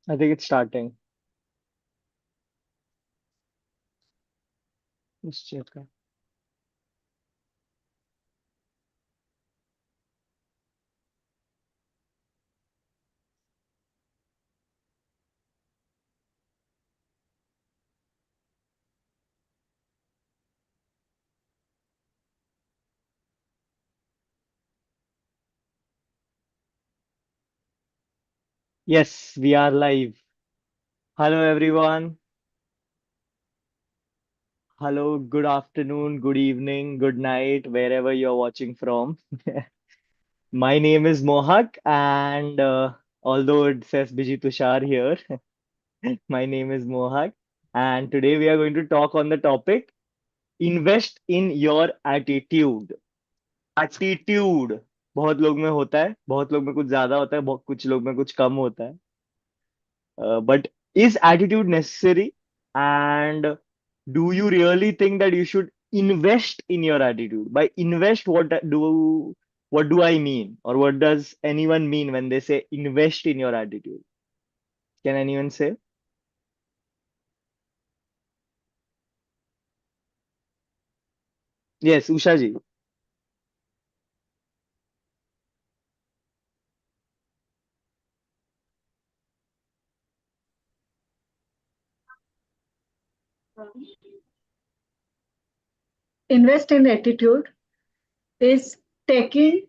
I think it's starting. Let's check. Yes, we are live. Hello, everyone. Hello, good afternoon, good evening, good night, wherever you're watching from. My name is Mohak, and although it says Biji Tushar here, my name is Mohak. And today we are going to talk on the topic invest in your attitude. Attitude बहुत लोग में होता है, बहुत लोग में कुछ ज्यादा होता है, बहुत कुछ लोग में कुछ कम होता है. But is attitude necessary? And do you really think that you should invest in your attitude? By invest, what do I mean? Or what does anyone mean when they say invest in your attitude? Can anyone say? Yes, Usha ji. Invest in attitude is taking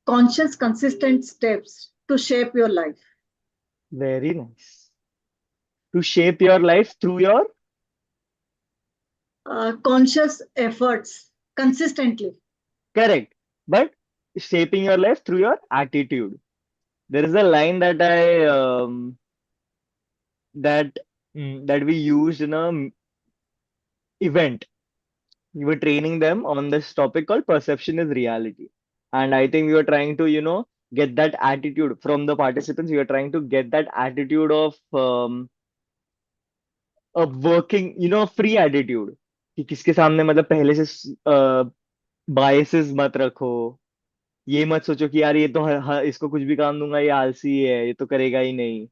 conscious, consistent steps to shape your life. Very nice. To shape your life through your Conscious efforts consistently. correct, but shaping your life through your attitude. There is a line that I that that we used in a event. We were training them on this topic called perception is reality. And I think we were trying to, get that attitude from the participants. We were trying to get that attitude of working, free attitude. कि किसके सामने मतलब पहले से biases मत रखो. ये मत सोचो कि यार ये तो इसको कुछ भी काम दूंगा ये आलसी है, ये तो करेगा ही नहीं.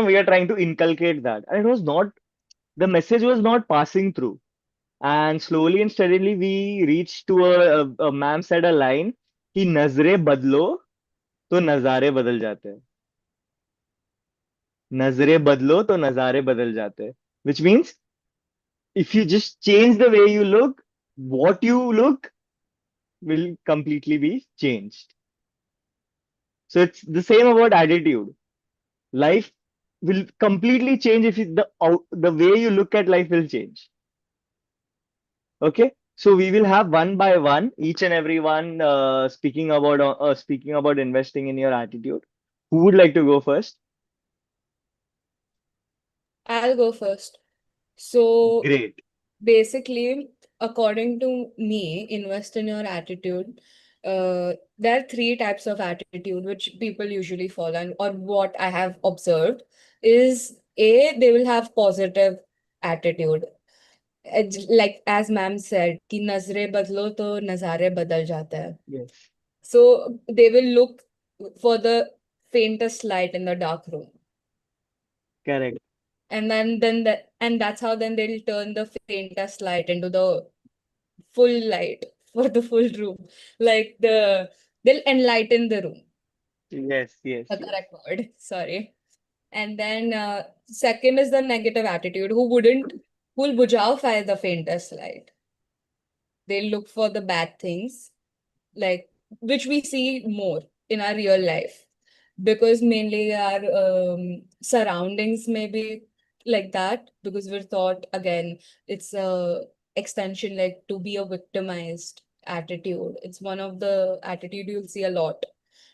We are trying to inculcate that. And it was not, the message was not passing through. And slowly and steadily, we reached to a ma'am said a line कि नजरे बदलो तो नजारे बदल जाते हैं. नजरे बदलो तो नजारे बदल जाते हैं. Which means if you just change the way you look, what you look will completely be changed. So it's the same about attitude. Life will completely change if the way you look at life will change. Okay, so we will have one by one, each and every one speaking about investing in your attitude. Who would like to go first? I'll go first. So Great. basically, according to me, invest in your attitude. There are three types of attitude which people usually follow, and or what I have observed is A, they will have positive attitude. Like as ma'am said, कि नजरे बदलो तो नजारे बदल जाता है. Yes. So they will look for the faintest light in the dark room. Correct. And that's how then they'll turn the faintest light into the full light for the full room. Like they'll enlighten the room. Yes, yes, A yes. correct word. Sorry. And then second is the negative attitude who'll bujao the faintest light. They'll look for the bad things, like which we see more in our real life, because mainly our surroundings may be like that, because we're taught again it's a extension, like to be a victimized attitude. It's one of the attitude you'll see a lot,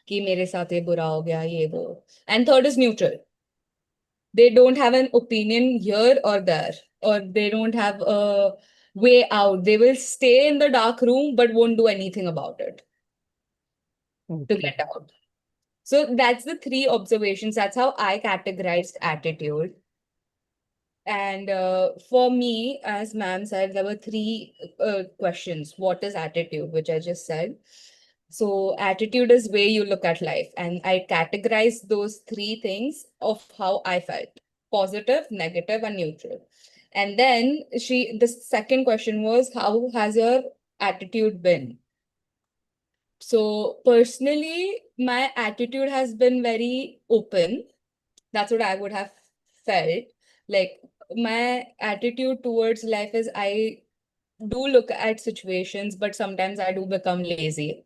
कि मेरे साथ ये बुरा हो गया ये वो. And third is neutral. They don't have an opinion here or there, or they don't have a way out. They will stay in the dark room but won't do anything about it to Okay. get out. So that's the three observations. That's how I categorized attitude. And for me, as ma'am said, there were three questions. What is attitude, which I just said. So attitude is way you look at life. And I categorize those three things of how I felt: positive, negative, and neutral. And then the second question was, how has your attitude been? So personally, my attitude has been very open. That's what I would have felt. Like, my attitude towards life is I do look at situations, but sometimes I do become lazy.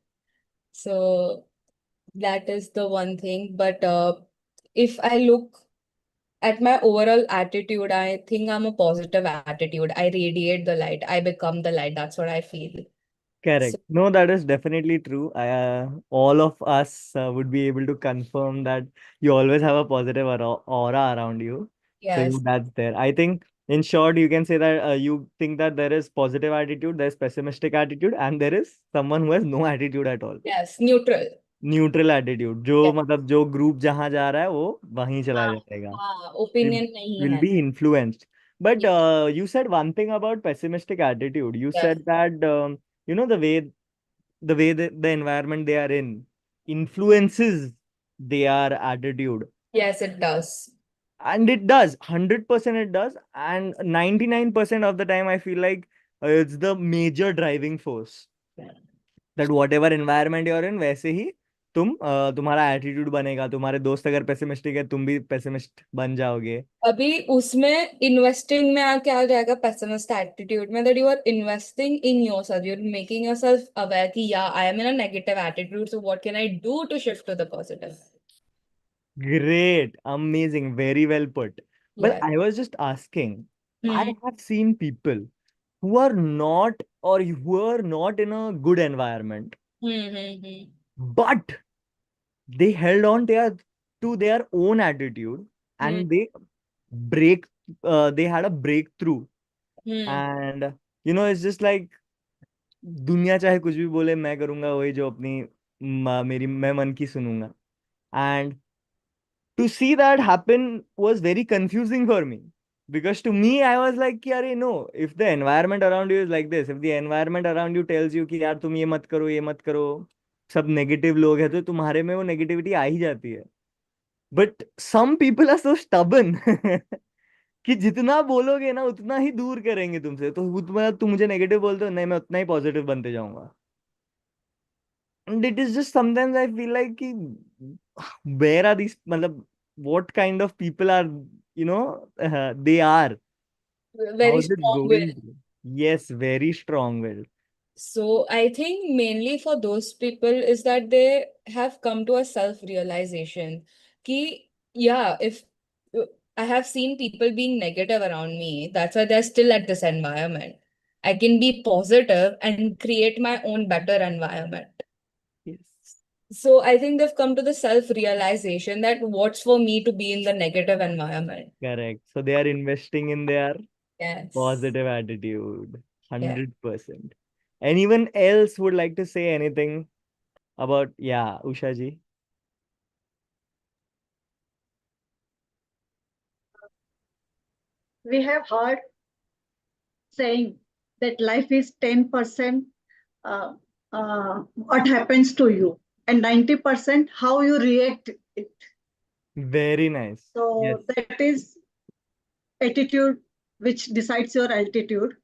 So that is the one thing. But if I look at my overall attitude, I think I'm a positive attitude. I radiate the light. I become the light. That's what I feel. So Correct. No, that is definitely true. All of us would be able to confirm that you always have a positive aura around you. So yes, that's there. I think, in short, you can say that you think that there is positive attitude, there is pessimistic attitude, and there is someone who has no attitude at all. yes, neutral. Neutral attitude जो Yes. मतलब जो group जहां जा रहा है वो वहीं चला हाँ, जाएगा. हाँ, will ओपिनियन नहीं will है. be influenced. But Yes, you said one thing about pessimistic attitude. You yes, said that the environment they are in influences their attitude. yes, it does. And it does, 100% it does. And 99% of the time, I feel like it's the major driving force. That whatever environment you're in, वैसे ही तुम्हारा attitude बनेगा. तुम्हारे दोस्त अगर pessimistic है, तुम भी pessimist बन जाओगे. अभी उसमें इन्वेस्टिंग में आके आ जाएगा पेसिमिस्ट एटीट्यूड में, that you are investing in yourself, you are making yourself aware कि या I am in a negative attitude, so what can I do to shift to the positive. Great, amazing, very well put. But Yeah. I was just asking, I Hmm. have seen people who are not or who are not in a good environment, Hmm. but they held on to their own attitude, Hmm. and they had a breakthrough. Hmm. And it's just like दुनिया चाहे कुछ भी बोले, मैं करूंगा वही जो मेरी मैं मन की सुनूंगा. And to see that happen was very confusing for me, because to me I was like कि अरे no, if the environment around you is like this, if the environment around you tells you कि यार तुम ये मत करो, सब negative लोग हैं, तो तुम्हारे में वो नेगेटिविटी आ ही जाती है. But some people are so stubborn कि जितना बोलोगे ना उतना ही दूर करेंगे तुमसे. तो तुम मुझे नेगेटिव बोलते हो, नहीं मैं उतना ही पॉजिटिव बनते जाऊंगा. And it is just sometimes I feel like कि where are these, मतलब what kind of people are, they are, how Very is it strong will. going? Yes, very strong will. So I think mainly for those people is that they have come to a self-realization. Ki, yeah, if I have seen people being negative around me, that's why they're still at this environment. I can be positive and create my own better environment. Yes, So I think they've come to the self-realization that what's for me to be in the negative environment. correct. So they are investing in their Yes. positive attitude, Yeah. 100%. Anyone else would like to say anything about, yeah, Usha ji? We have heard saying that life is 10% what happens to you and 90% how you react it. Very nice. Yes, So that is attitude which decides your altitude.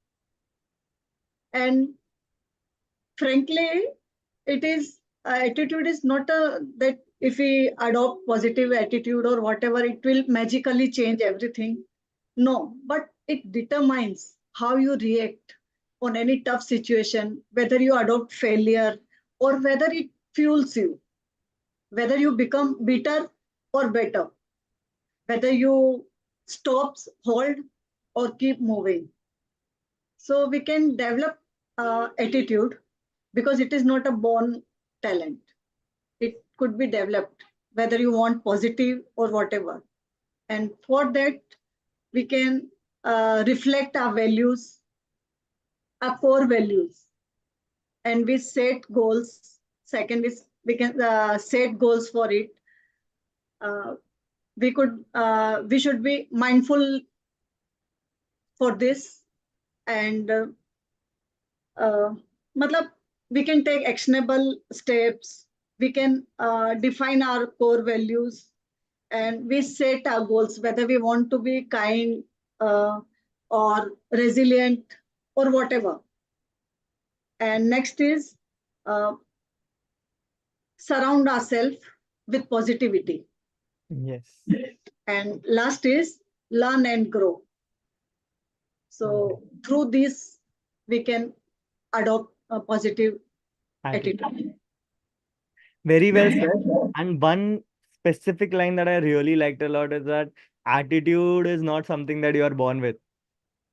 And frankly, it is attitude is not a that if we adopt positive attitude or whatever, it will magically change everything. No, but it determines how you react on any tough situation, whether you adopt failure or whether it fuels you, whether you become bitter or better, whether you stop, hold, or keep moving. So we can develop attitude because it is not a born talent. It could be developed, whether you want positive or whatever. And for that, we can reflect our values, our core values, and we set goals. Second is we can set goals for it. Uh, we should be mindful for this and matlab, we can take actionable steps. We can define our core values, and we set our goals, whether we want to be kind uh, or resilient or whatever. And next is uh, surround ourselves with positivity. Yes. And last is learn and grow. So through this, we can adopt a positive Attitude. attitude. Very well said. And one specific line that I really liked a lot is that attitude is not something that you are born with.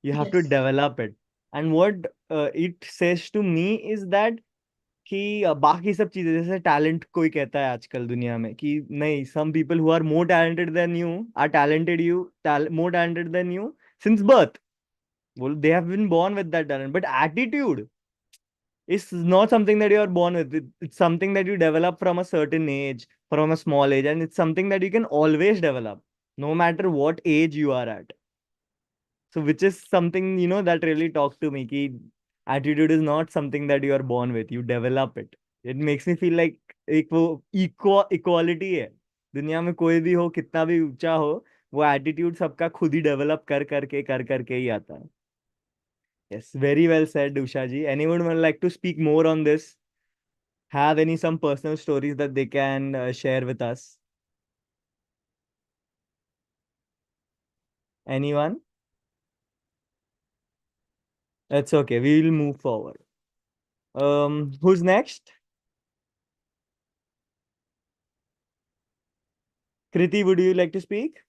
You have to Yes. develop it. And what it says to me is that कि बाकी सब चीजें जैसे talent कोई कहता है आजकल दुनिया में कि नहीं, some people who are more talented than you are more talented than you since birth. Well, they have been born with that talent, but attitude is not something that you are born with. It's something that you develop from a certain age, from a small age, and it's something that you can always develop, no matter what age you are at. So, which is something, that really talked to me. Ki attitude is not something that you are born with. You develop it. It makes me feel like एक वो equality है. दुनिया में कोई भी हो, कितना भी ऊंचा हो, वो एटीट्यूड सबका खुद ही डेवलप कर करके ही आता है. Yes, very well said, Usha ji. Anyone would like to speak more on this? Have some personal stories that they can share with us? Anyone? That's okay. We will move forward. Who's next? Kriti, would you like to speak?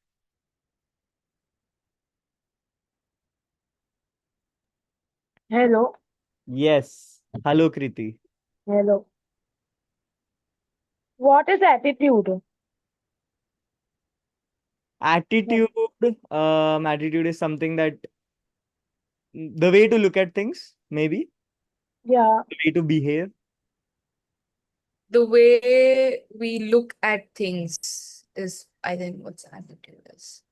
Hello, Yes. Hello, Kriti. hello. What is attitude? Attitude. Attitude is something that the way to look at things, maybe Yeah, the way to behave. The way we look at things is, I think, what's attitude is.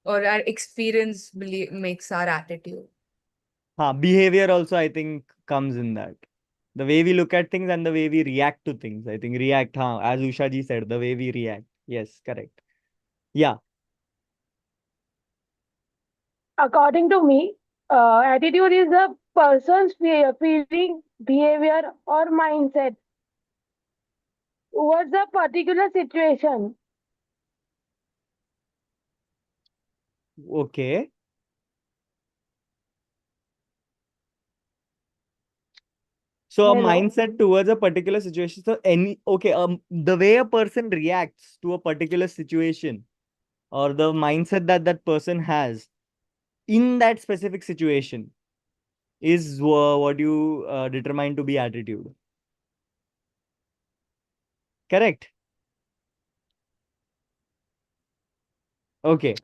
Or our experience makes our attitude. Behavior also, I think, comes in that. The way we look at things and the way we react to things. I think react, as Usha ji said, the way we react. Yes, correct. Yeah. according to me, attitude is a person's feeling, behavior, or mindset towards a particular situation. Okay. So a Hello. mindset towards a particular situation. So the way a person reacts to a particular situation or the mindset that that person has in that specific situation is what you determine to be attitude. Correct? Okay.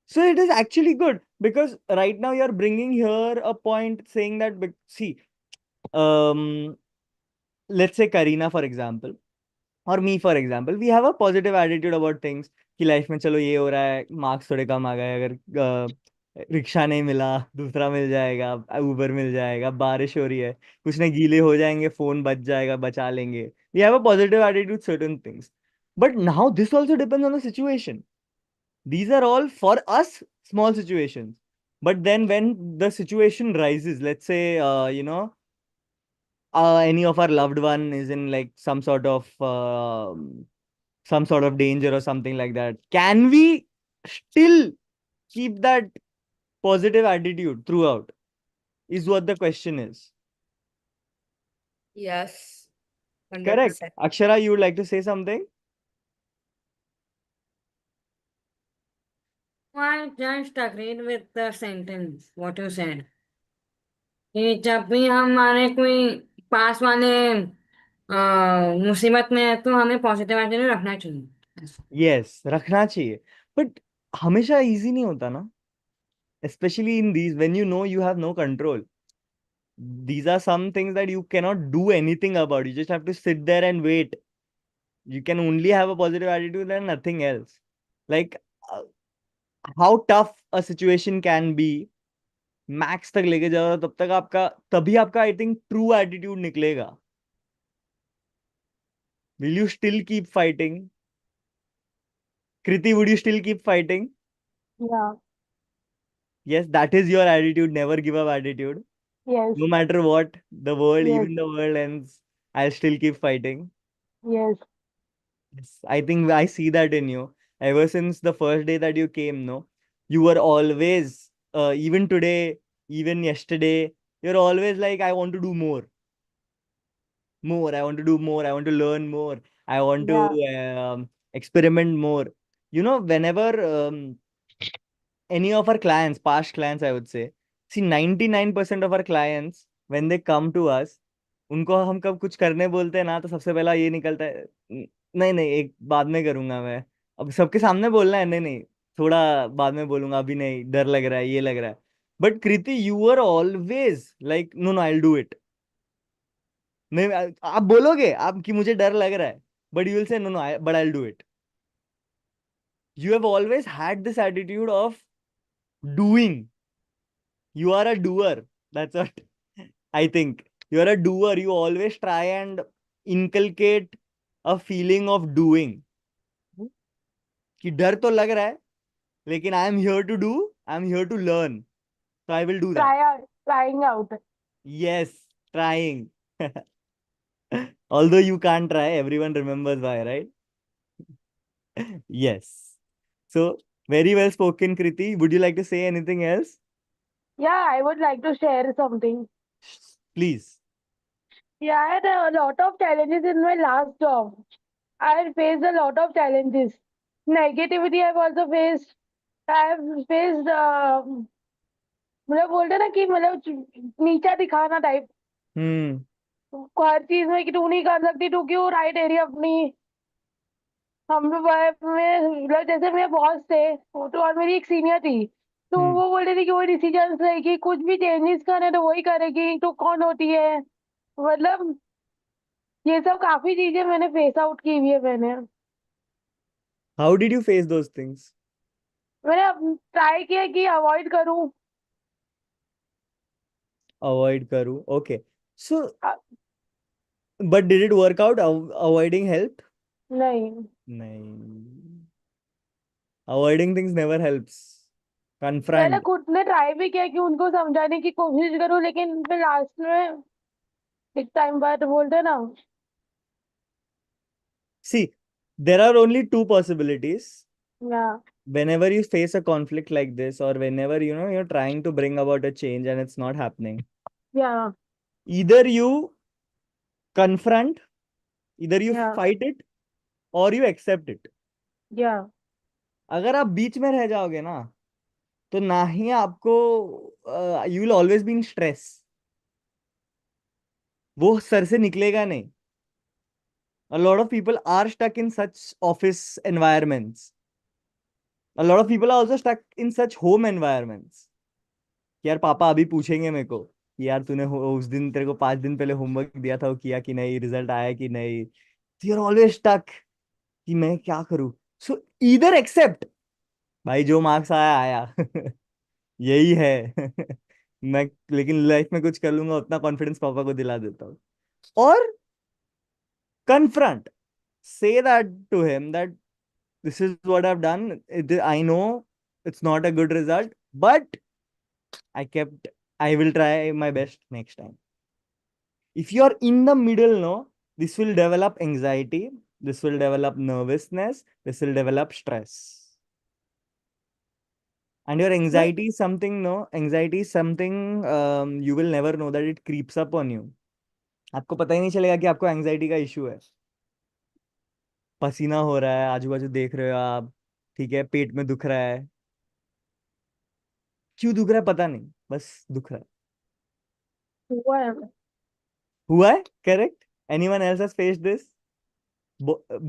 So it is actually good because right now you're bringing here a point saying that, see, um, let's say Karina, for example, और me for example we have a positive attitude about things कि life में चलो ये हो रहा है, marks थोड़े कम आ गए, अगर रिक्शा नहीं मिला दूसरा मिल जाएगा, उबर मिल जाएगा, बारिश हो रही है कुछ नहीं, गीले हो जाएंगे, फोन बच जाएगा, बचा लेंगे. We have a positive attitude certain things, but now this also depends on the situation. These are all for us small situations, but then when the situation rises, let's say any of our loved one is in like some sort of danger or something like that, can we still keep that positive attitude throughout, is what the question is. Yes, Correct. 100%. Akshara, you would like to say something? I just agreed with the sentence, what you said. कि जब भी हमारे कोई पास वाले मुसीबत में है तो हमें पॉजिटिव एटीट्यूड रखना चाहिए. Yes, रखना चाहिए, but हमेशा easy नहीं होता ना, especially in these when you know you have no control. These are some things that you cannot do anything about. You just have to sit there and wait. You can only have a positive attitude and nothing else. Like how tough a situation can be, max तक लेके जाओ, तब तक आपका, तभी आपका I think true attitude निकलेगा. Will you still keep fighting? Kriti, would you still keep fighting? Yeah. Yes, that is your attitude, never give up attitude. Yes. No matter what, the world, Yes. even the world ends, I'll still keep fighting. Yes. Yes, I think I see that in you. Ever since the first day that you came, no, you were always, even today, even yesterday, you're always like, I want to do more, more. I want to do more. I want to learn more. I want to Yeah. experiment more. Whenever any of our clients, past clients, I would say, see, 99% of our clients, when they come to us, उनको हम कब कुछ करने बोलते हैं ना, तो सबसे पहला ये निकलता है, नहीं नहीं, एक बाद में करूंगा मैं." अब सबके सामने बोलना है, नहीं नहीं, थोड़ा बाद में बोलूंगा, अभी नहीं, डर लग रहा है, ये लग रहा है. But Kriti, you are always like, no no, I will do it. नहीं, आप बोलोगे आप कि मुझे डर लग रहा है, but you will say, no no, but I will do it. You have always had this attitude of doing. You are a doer. That's what I think. You are a doer. You always try and inculcate a feeling of doing. कि डर तो लग रहा है, लेकिन I am here to do. I am here to learn. So I will do that. Trying out. Yes, trying. Although you can't try, everyone remembers why, right? Yes. So very well spoken, Kriti. Would you like to say anything else? Yeah, I would like to share something. Please. Yeah, I had a lot of challenges in my last job. I had faced a lot of challenges. Negativity I've also faced. I have faced मतलब बोलते हैं ना कि मतलब नीचा दिखाना type. Hmm. हर चीज में कि तू नहीं कर सकती, तू क्यों राइट एरिया अपनी. हम लोग में मतलब जैसे मेरे बॉस थे तो, और मेरी एक सीनियर थी, तो Hmm. वो बोल रही थी कि वो डिसीजन लेगी, कुछ भी चेंजेस करे तो वही करेगी, तो कौन होती है. मतलब ये सब काफी चीजें मैंने फेस आउट की हुई है. How did you face those things? मैंने ट्राई किया कि अवॉइड करूं. Avoid करूं. Okay. So, a- but did it work out? Avoiding help? नहीं. नहीं. Avoiding things never helps. पहले Confront. खुद ने ट्राई भी किया कि उनको समझाने की कोशिश करूं, लेकिन फिर लास्ट में एक टाइम बाद बोलते हैं ना. See, there are only two possibilities. या Whenever you face a conflict like this, or whenever you're trying to bring about a change and it's not happening, या either you confront, either you या fight it, or you accept it. या अगर आप बीच में रह जाओगे ना, तो ना ही आपको, you will always be in stress. वो सर से निकलेगा नहीं. A lot of people are stuck in such office environments. A lot of people are also stuck in such home environments. कि यार पापा अभी पूछेंगे मेरे को कि यार तूने उस दिन, तेरे को 5 दिन पहले होमवर्क दिया था, वो किया कि नहीं, रिजल्ट आया कि नहीं. यू आर ऑलवेज स्टक कि मैं क्या करूं. सो ईदर एक्सेप्ट, भाई जो मार्क्स आया आया. यही है. मैं लेकिन लाइफ में कुछ कर लूंगा, उतना कॉन्फिडेंस पापा को दिला देता हूँ. और confront, say that to him that this is what I've done. I know it's not a good result, but I will try my best next time. If you're in the middle, no, this will develop anxiety, this will develop nervousness, this will develop stress. And your anxiety is something, no, anxiety is something, you will never know that it creeps up on you. आपको पता ही नहीं चलेगा कि आपको anxiety का issue है. पसीना हो रहा है, आजू बाजू देख रहे हो आप, ठीक है, पेट में दुख रहा है, क्यों दुख रहा है पता नहीं, बस दुख रहा है. हुआ है. हुआ है, correct. Anyone else has faced this?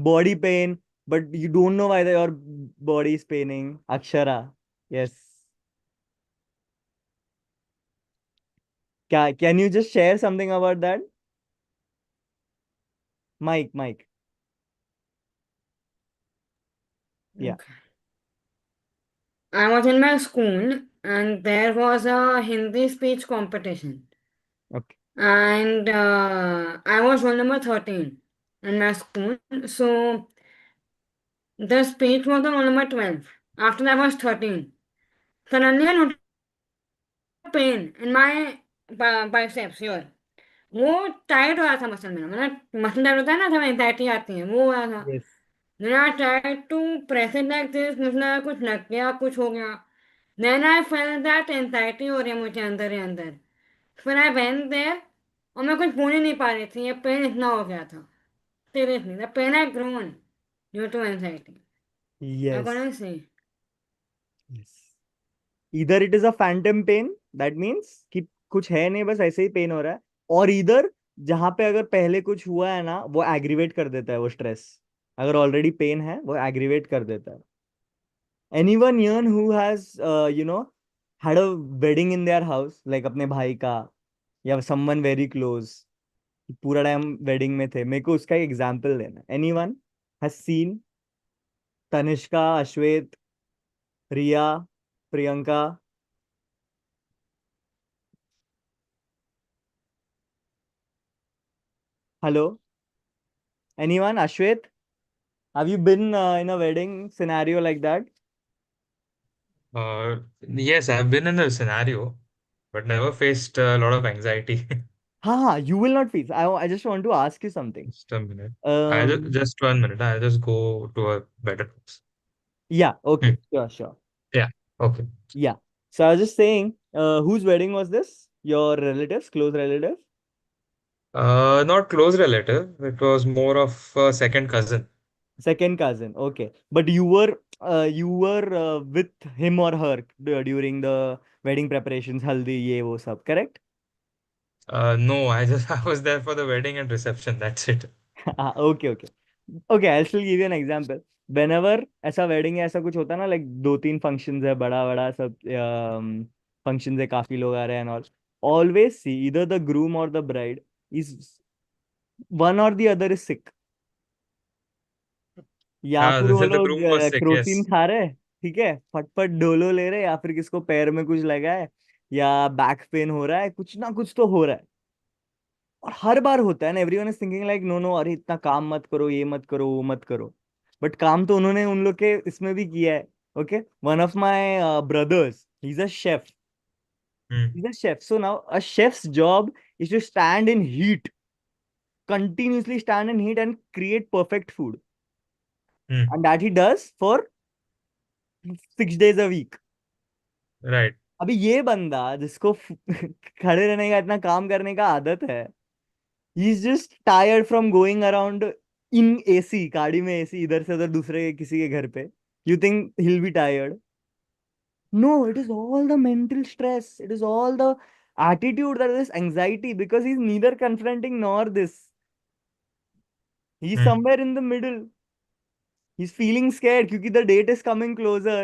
Body pain, but you don't know why your body is paining. Akshara, yes. Can you just share something about that? Mike. Yeah. Okay. I was in my school and there was a Hindi speech competition. Okay. And I was roll number 13 in my school. So the speech was on roll number 12. After that was 13. Suddenly I noticed pain in my biceps here. वो tight हो रहा था muscle मेरा, मतलब muscle tight होता है ना, जब एंजाइटी आती है, वो हो रहा था. Yes. Then I tried to press it like this, मुझे लगा कुछ लग गया, कुछ हो गया. Then I felt that anxiety हो रही है मुझे अंदर ही अंदर. When I went there, और मैं कुछ बोल ही नहीं पा रही थी, ये पेन इतना हो गया था. Seriously, the pain had grown due to anxiety. I Yes. couldn't see. Yes. Either it is a phantom pain, that means कि कुछ है नहीं, बस ऐसे ही पेन हो रहा है, और इधर जहां पे अगर पहले कुछ हुआ है ना, वो एग्रीवेट कर देता है वो स्ट्रेस. अगर ऑलरेडी पेन है, वो एग्रीवेट कर देता है. Anyone here who has had a wedding in their house, like अपने भाई का या someone very close, पूरा टाइम वेडिंग में थे, मेरे को उसका एग्जांपल देना. Anyone has seen Tanishka, अश्वेत, Riya, Priyanka? Hello? Anyone? Ashwet? Have you been in a wedding scenario like that? Yes, I've been in a scenario, but never faced a lot of anxiety. Ha, you will not face. I just want to ask you something. Just a minute. Um, Just 1 minute. I'll just go to a better place. yeah, Hmm. okay, sure. Yeah. Okay. Yeah. So I was just saying, whose wedding was this? Your relatives, close relative? Not close relative. It was more of a second cousin. Second cousin, okay. But you were with him or her during the wedding preparations, haldi, ye wo sab, correct? No, I was there for the wedding and reception. That's it. Okay. Okay, I'll still give you an example. Whenever ऐसा wedding है, ऐसा कुछ होता है ना, like 2-3 functions है, बड़ा बड़ा सब functions है, काफी लोग आ रहे हैं and all. Always see either the groom or the bride is one or the other is sick. या फिर They वो said the लोग groom was sick. Crocin Yes. खा रहे, ठीक है, फटफट डोलो ले रहे, या फिर किसको पैर में कुछ लगा है, या बैक पेन हो रहा है, कुछ ना कुछ तो हो रहा है. और हर बार होता है ना, everyone is thinking like no no, अरे इतना काम मत करो, ये मत करो, वो मत करो. बट काम तो उन्होंने उन लोग के इसमें भी किया है. Okay, one of my brothers, he is a chef. Hmm. He's a chef. So now a chef's job is to stand in heat, continuously stand in heat and create perfect food. Hmm. And that he does for 6 days a week. Right. अभी ये बंदा जिसको खड़े रहने का, इतना काम करने का आदत है, he is just tired from going around in AC, गाड़ी में एसी, इधर से उधर दूसरे किसी के घर पे. You think he'll be tired? No, it is all the mental stress, it is all the attitude, that is anxiety, because he's neither confronting nor this. He's Hmm. somewhere in the middle. He's feeling scared क्योंकि the date is coming closer.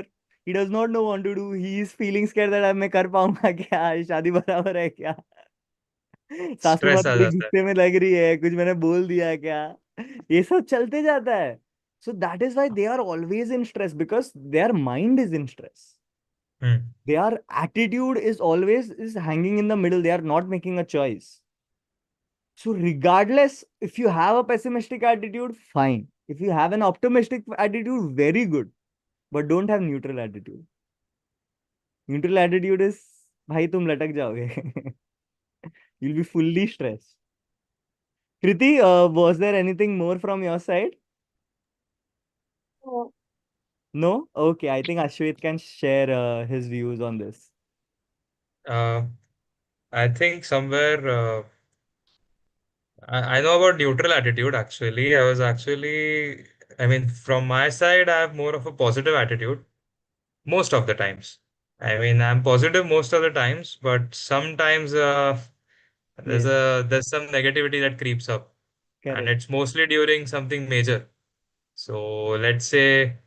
He does not know what to do. He is feeling scared that मैं कर पाऊंगा क्या, शादी बराबर है क्या, सासू माँ Stress आ थोड़ी जाता है. गुस्से में लग रही है, कुछ मैंने बोल दिया क्या, ये सब चलते जाता है. So that is why they are always in stress, because their mind is in stress. Hmm. Their attitude is always is hanging in the middle. They are not making a choice. So regardless, if you have a pessimistic attitude, fine. If you have an optimistic attitude, very good. But don't have neutral attitude. Neutral attitude is, भाई तुम लटक जाओगे. You'll be fully stressed. Kriti, was there anything more from your side? Oh, No? Okay, I think Ashwet can share his views on this. Uh, I think somewhere I know about neutral attitude actually. I mean, from my side, I have more of a positive attitude most of the times. I mean, I'm positive most of the times, but sometimes Yes, there's some negativity that creeps up, and correct. it's mostly during something major. So let's say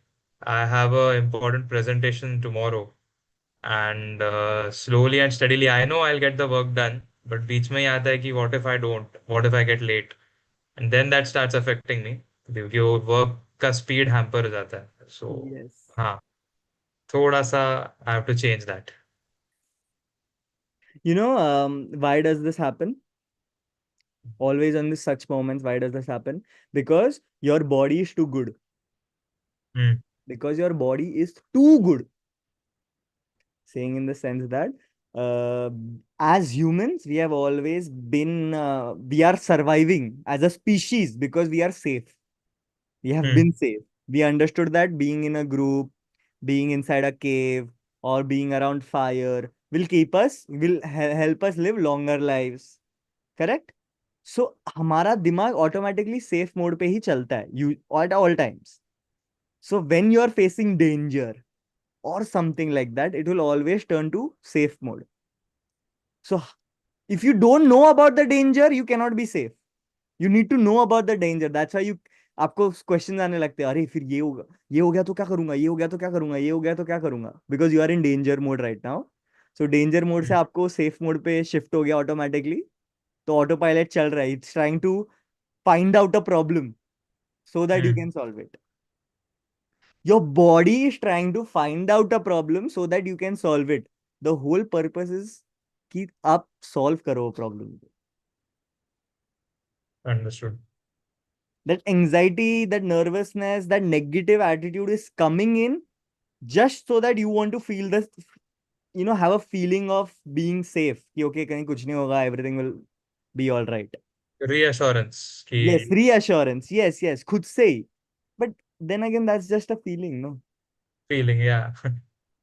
I have a important presentation tomorrow, and slowly and steadily I know I'll get the work done, but बीच में ही आता है कि what if I don't? What if I get late? And then that starts affecting me क्योंकि वो work का speed hamper हो जाता है. सो Yes. हाँ, थोड़ा सा I have to change that. Why does this happen? Always on this such moments, why does this happen? Because your body is too good. Hmm. Because your body is too good. Saying in the sense that uh, as humans, we have always been, we are surviving as a species because we are safe. We have Hmm. been safe. We understood that being in a group, being inside a cave, or being around fire will help us live longer lives. Correct? So हमारा दिमाग automatically safe mode पे ही चलता है you at all times. So when you are facing danger or something like that, it will always turn to safe mode. So if you don't know about the danger, you cannot be safe. You need to know about the danger. That's why you आपको question आने लगते हैं, अरे फिर ये हो गया तो क्या करूंगा, ये हो गया तो क्या करूंगा, ये हो गया तो क्या करूंगा, because you are in danger mode right now. So danger mode से आपको सेफ मोड पे शिफ्ट हो गया ऑटोमेटिकली. तो ऑटो पायलट चल रहा है, it's trying to find out a problem so that you Hmm. can solve it. Your body is trying to find out a problem so that you can solve it. The whole purpose is कि आप solve करो problem. Understood. That anxiety, that nervousness, that negative attitude is coming in just so that you want to feel this, have a feeling of being safe. कि okay, कहीं कुछ नहीं होगा, everything will be all right. Reassurance Yes, ki reassurance. Yes, yes, खुद से ही. But then again, that's just a feeling, no? feeling, yeah.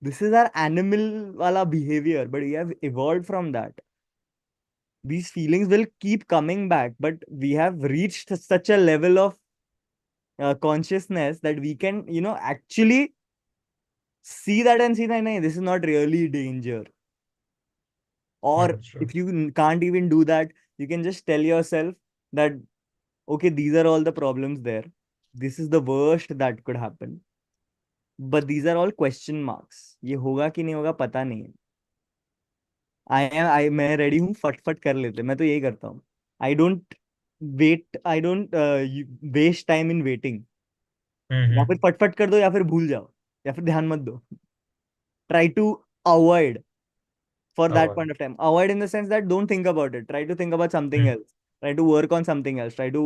This is our animal wala behavior, but we have evolved from that. These feelings will keep coming back, but we have reached such a level of consciousness that we can, actually see that and see that, "Nahin, this is not really danger." Or if Understood. you can't even do that, you can just tell yourself that, okay, these are all the problems there. This is the worst that could happen. But these are all question marks. ये होगा कि नहीं होगा पता नहीं है. मैं ready हूँ, फटफट कर लेते, मैं तो यही करता हूँ. I don't waste time in waiting. या Mm-hmm. फिर फटफट कर दो, या फिर भूल जाओ, या फिर ध्यान मत दो. Try to avoid for Oh, that point of time. Avoid in the sense that don't think about it. Try to think about something mm. else. Try to work on something else. Try to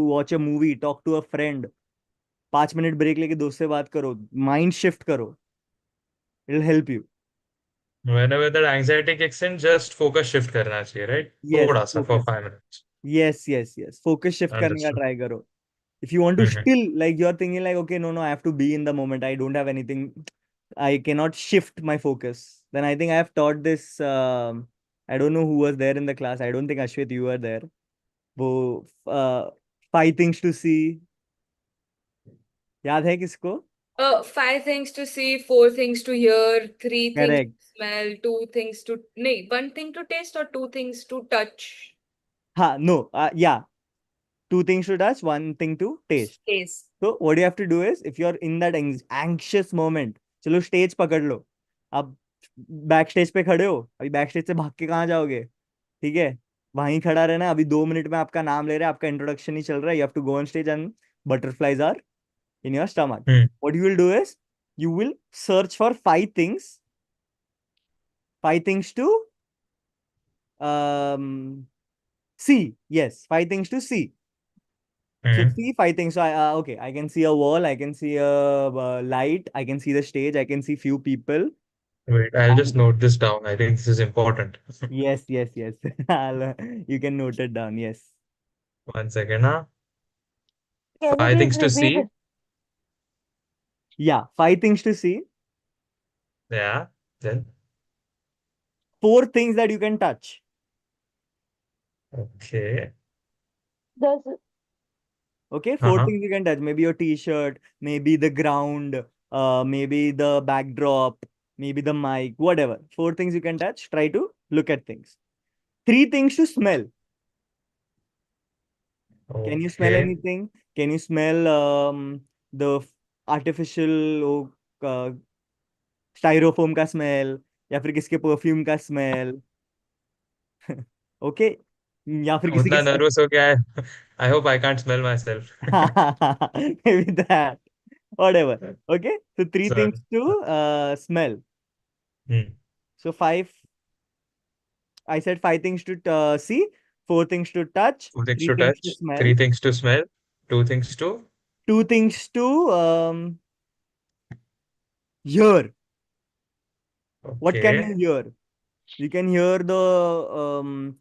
watch a movie, talk to a friend. 5 minute break लेके दोस्त से बात करो, mind shift करो. It'll help you. Whenever that anxiety kicks in, just focus shift करना चाहिए, right? Yes, थोड़ा सा for focus. 5 minutes. Yes, yes, yes. Focus shift करने का Understood. try करो. If you want to Mm-hmm. still, like, you're thinking like, okay, no, I have to be in the moment. I don't have anything. I cannot shift my focus. Then I think I have taught this. I don't know who was there in the class. I don't think Ashwit, you were there. वो uh, 5 things to see. याद है किसको? 5 things to see, 4 things to hear, 3 things Correct. to smell, 2 things to no, 1 thing to taste or 2 things to touch. हाँ, no. Yeah. 2 things to touch, 1 thing to taste. Taste. So what you have to do is, if you're in that anxious moment, चलो stage पकड़ लो. अब back stage पे खड़े हो, अभी back stage से भाग के कहाँ जाओगे? ठीक है, वहीं खड़ा रहना. अभी 2 मिनट में आपका नाम ले रहे हैं, आपका इंट्रोडक्शन ही चल रहा है. You have to go on stage and butterflies are in your stomach. Mm. What you will do is, you will search for 5 things to see. Yes, 5 things to see. So Mm. see 5 things. So okay, I can see a wall, I can see a light, I can see the stage, I can see few people. Wait, I'll just note this down. I think this is important. Yes, yes, yes. You can note it down. Yes. 1 second, huh? Can you 5 things to please repeat see. it? Yeah, 5 things to see. Yeah. Then, 4 things that you can touch. okay. Does Okay, four Uh-huh. things you can touch. Maybe your t-shirt, maybe the ground, maybe the backdrop, maybe the mic, whatever. 4 things you can touch. Try to look at things. 3 things to smell. Can you smell Okay. anything? Can you smell the artificial styrofoam का smell, या फिर किसके perfume का smell? Okay, या फिर किसी उतना के नर्वस हो गया है. I hope I can't smell myself. maybe that, whatever. Okay, so three Sorry. things to smell. Hmm. So five I said five things to see, four things to touch, Two things three to things to touch, smell, three things to smell, two things to two things to hear. What can you okay. hear? You can hear the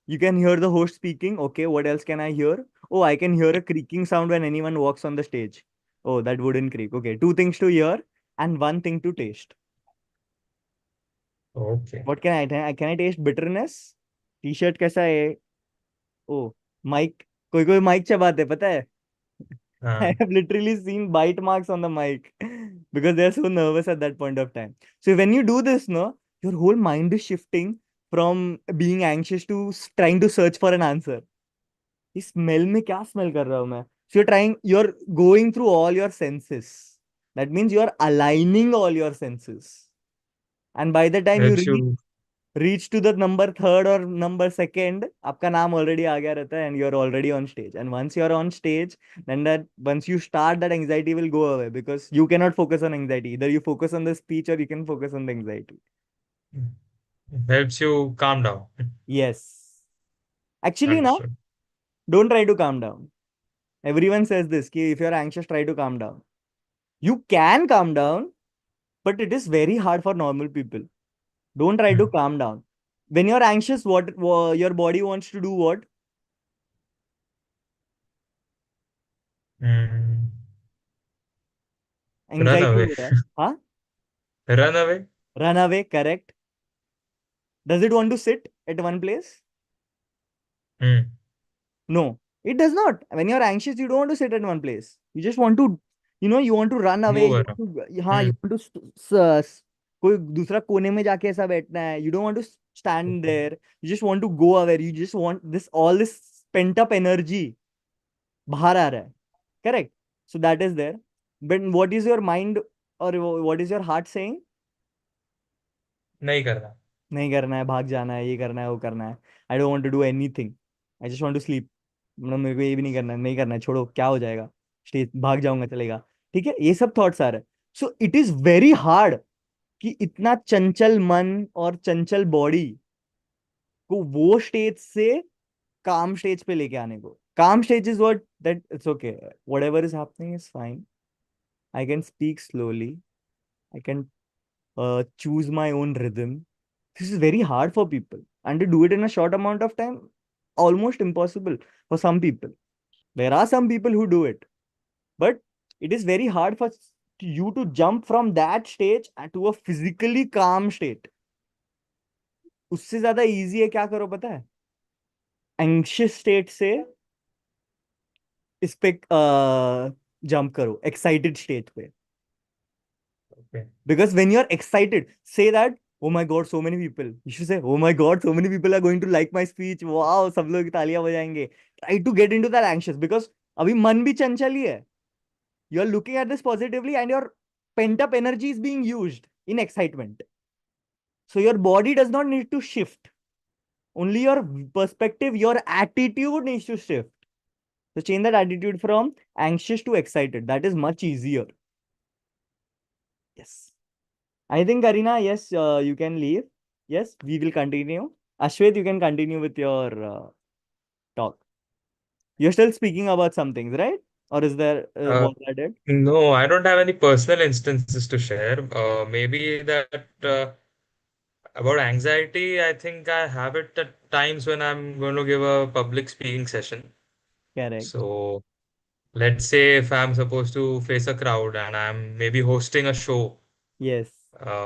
you can hear the host speaking. Okay, what else can I hear? Oh, I can hear a creaking sound when anyone walks on the stage. Oh, that wouldn't creak. Okay, two things to hear and one thing to taste. Okay. What can I taste bitterness? T-shirt कैसा है? Oh, mic. कोई कोई mic चबाते है, पता है? I हाँ. have literally seen bite marks on the mic because they're so nervous at that point of time. So when you do this, no, your whole mind is shifting from being anxious to trying to search for an answer. इस smell में क्या smell कर रहा हूँ मैं? So you're going through all your senses. That means you're aligning all your senses. And by the time you Helps you. reach to the number third or number second, आपका नाम already आ गया रहता है and you're already on stage. And once you're on stage, then that once you start, that anxiety will go away because you cannot focus on anxiety. Either you focus on the speech or you can focus on the anxiety. Helps you calm down. Yes. Actually, now, Understood. don't try to calm down. Everyone says this, ki if you're anxious, try to calm down. You can calm down, but it is very hard for normal people. Don't try to Hmm. calm down. When you're anxious, your body wants to do what? Hmm. Run Anxiety away. हो रहा है. हाँ? Run away. Run away, correct. Does it want to sit at one place? Hmm. No, it does not. When you're anxious, you don't want to sit at one place. You just want to, you want to run away. Move You around. want to, हाँ, Hmm. you want to कोई दूसरा कोने में जाके ऐसा बैठना है. You don't want to stand Okay. there. You just want to go away. You just want all this pent up energy बाहर आ रहा है. Correct. So that is there. But what is your mind or what is your heart saying? नहीं करना. नहीं करना है, भाग जाना है, ये करना है, वो करना है. I don't want to do anything. I just want to sleep. मतलब मेरे को ये भी नहीं करना है, नहीं करना है, छोड़ो, क्या हो जाएगा, स्टेज भाग जाऊंगा, चलेगा. ठीक है, ये सब थॉट्स आ रहे हैं. So it is very hard कि इतना चंचल मन और चंचल बॉडी को वो स्टेज से काम स्टेज पे लेके आने को. काम stage is what that it's okay, whatever is happening is fine. I can speak slowly. I can choose my own rhythm. This is very hard for people, and to do it in a short amount of time, almost impossible for some people. There are some people who do it, but it is very hard for you to jump from that stage to a physically calm state. उससे ज्यादा easy है, क्या करो पता है? Anxious state से इस पे jump करो excited state पे. Okay. Because when you're excited, say that, oh my God, so many people. You should say, oh my God, so many people are going to like my speech. Wow, सब लोग तालियां बजाएंगे. Try to get into that anxious because अभी मन भी चंचल ही है. You are looking at this positively and your pent up energy is being used in excitement. So your body does not need to shift. Only your perspective, your attitude needs to shift. So change that attitude from anxious to excited. That is much easier. Yes. I think, Karina, yes, you can leave. Yes, we will continue. Ashwet, you can continue with your talk. You're still speaking about some things, right? Or is there Uh, what I did? no, I don't have any personal instances to share. Maybe that about anxiety, I think I have it at times when I'm going to give a public speaking session. Correct. So let's say if I'm supposed to face a crowd and I'm maybe hosting a show, Yes.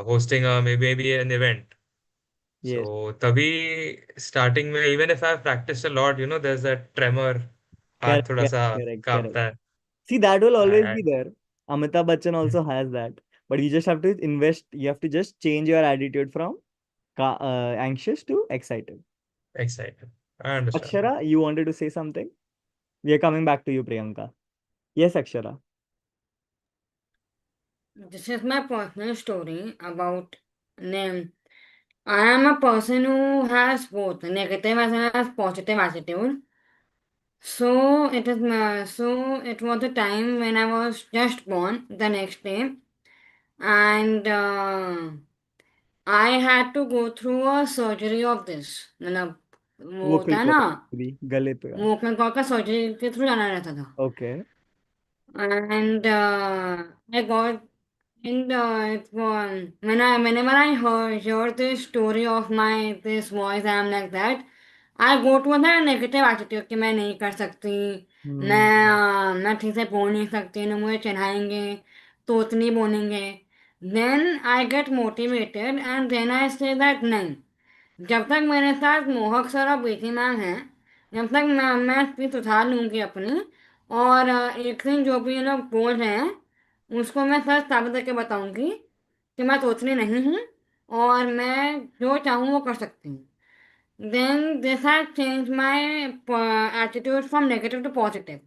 hosting a maybe an event. Yes. So तभी starting में even if I've practiced a lot, there's that tremor, हाथ Correct. थोड़ा Correct. सा Correct. Correct. कांपता है. See, that will always I, be there. Amitabh Bachchan also has that. But you just have to invest. You have to just change your attitude from anxious to excited. excited. I understand. Akshara, you wanted to say something? We are coming back to you, Priyanka. Yes, Akshara. This is my personal story about name. I am a person who has both negative as well as positive attitude. So it was the time when I was just born the next day, and I had to go through a surgery of this. मतलब वो होता vocal है ना, cord गले पे का. Vocal cord का surgery के थ्रू जाना रहता था. Okay. And I got in the whenever I heard this story of my this voice, I'm like that. I go to the negative attitude कि मैं नहीं कर सकती, मैं ठीक से बोल नहीं सकती, ना मुझे चढ़ाएंगे, तोतनी बोलेंगे. Then I get motivated and then I say that नहीं, जब तक मेरे साथ मोहक सर और बेटी मैम हैं, जब तक मैं स्पीच उठा लूंगी अपनी, और एक दिन जो भी ये लोग बोल रहे हैं उसको मैं सच साबित करके बताऊंगी कि मैं तोतली नहीं हूँ और मैं जो चाहूँ वो कर सकती हूँ. Then this has changed my attitude from negative to positive.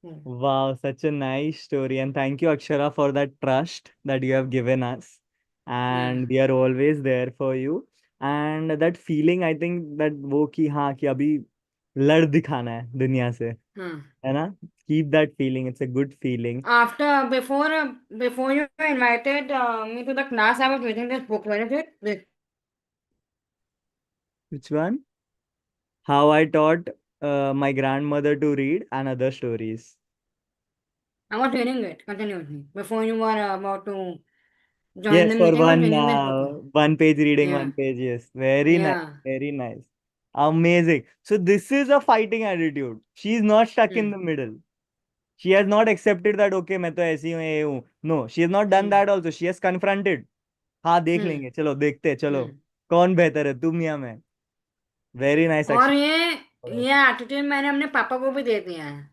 Wow, such a nice story. And thank you, Akshara, for that trust that you have given us. And we are always there for you. And that feeling, I think that वो कि हाँ कि अभी लड़ दिखाना है दुनिया से, है ना? Keep that feeling. It's a good feeling. Before you invited me to the class, I was reading this book. Where is it? Which one? How I taught my grandmother to read and other stories. I was reading it continuously. Before you were about to join Yes, the for meeting, I was reading this book. one page reading, Yeah. one page. Yes, very nice, Yeah. very nice, amazing. So this is a fighting attitude. She is not stuck in the middle. She has not accepted that okay, मैं तो ऐसी हूँ ये हूँ. No, she has not done that also. She has confronted. हाँ देख लेंगे, चलो देखते हैं, चलो कौन बेहतर है, तुम या मैं. Very nice, और Akshay. ये एटीट्यूड मैंने अपने पापा को भी दे दिया है.